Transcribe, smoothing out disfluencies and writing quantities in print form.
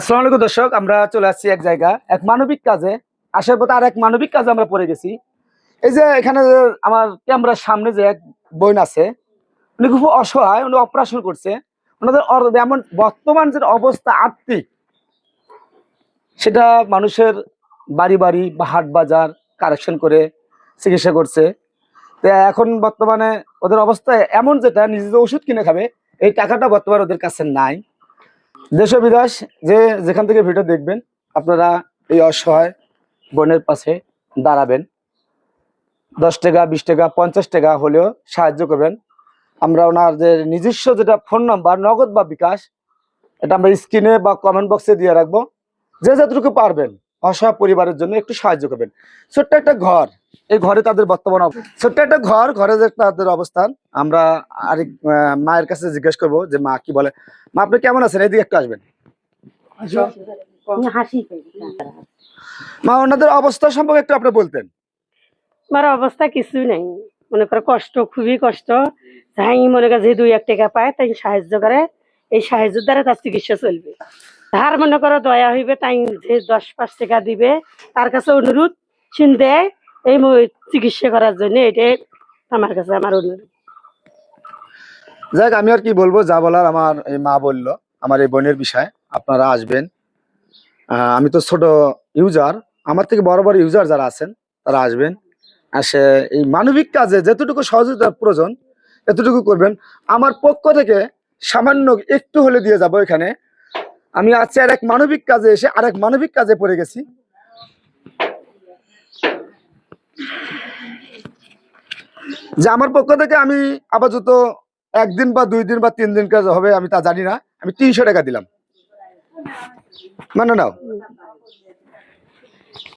আসসালামু আলাইকুম দর্শক, আমরা চলে আসছি এক জায়গা, এক মানবিক কাজে। আসার পথে আর এক মানবিক কাজে আমরা পড়ে গেছি। এই যে এখানে যে আমার ক্যামেরার সামনে যে এক বোন আছে, উনি খুব অসহায়, উনি অপারেশন করছে। ওনাদের এমন বর্তমান যে অবস্থা আর্থিক, সেটা মানুষের বাড়ি বাড়ি বা হাট বাজার কারেকশন করে চিকিৎসা করছে। তো এখন বর্তমানে ওদের অবস্থা এমন, যেটা নিজেদের ওষুধ কিনে খাবে এই টাকাটা বর্তমানে ওদের কাছে নাই। দেশ ও বিদেশ যে যেখান থেকে ভিডিও দেখবেন, আপনারা এই অসহায় বোনের পাশে দাঁড়াবেন। 10 টাকা, 20 টাকা, 50 টাকা হলেও সাহায্য করবেন। আমরা ওনাদের নিজস্ব যেটা ফোন নাম্বার, নগদ বা বিকাশ, এটা আমরা স্ক্রিনে বা কমেন্ট বক্সে দিয়ে রাখবো। যে যতটুকু পারবেন অসহায় পরিবারের জন্য একটু সাহায্য করবেন। ছোট্ট একটা ঘর, এই ঘরে তাদের বর্তমান ছোট্ট একটা ঘরে যে তাদের অবস্থান। আমরা আরেক মায়ের কাছে জিজ্ঞেস করবো যে মা কি বলে। মা, আপনি কেমন আছেন? এইদিকে একটু আসবেন। মা, ওনাদের অবস্থা সম্পর্কে একটু আপনি বলতেন। আমার অবস্থা কিছুই নাই, মনে করো কষ্ট, খুবই কষ্ট। তাই মনে করে যে 2-1 টাকা পায় তাই সাহায্য করে, এই সাহায্যের দ্বারা তার চিকিৎসা চলবে। তার মনে করো দয়া হইবে, তাই যে 10-5 টাকা দিবে, তার কাছে অনুরোধ শুনতে এই চিকিৎসা করার জন্য, এটাই আমার কাছে আমার অনুরোধ। যাক, আমি আর কি বলবো, যা বলার আমার এই মা বললো আমার এই বোনের বিষয়। আপনারা আসবেন। আমি তো ছোট ইউজার, আমার থেকে বড় বড় ইউজার যারা আছেন তারা আসবেন। আসে এই মানবিক কাজে যতটুকু সহযোগিতার প্রয়োজন এতটুকু করবেন। আমার পক্ষ থেকে সামান্য একটু হলে দিয়ে যাব। এখানে আমি আজকে আর এক মানবিক কাজে এসে আর এক মানবিক কাজে পড়ে গেছি। যে আমার পক্ষ থেকে আমি আপাতত 1 দিন বা 2 দিন বা 3 দিন কাজ হবে, আমি তা জানি না, আমি 300 টাকা দিলাম। মানে নাও,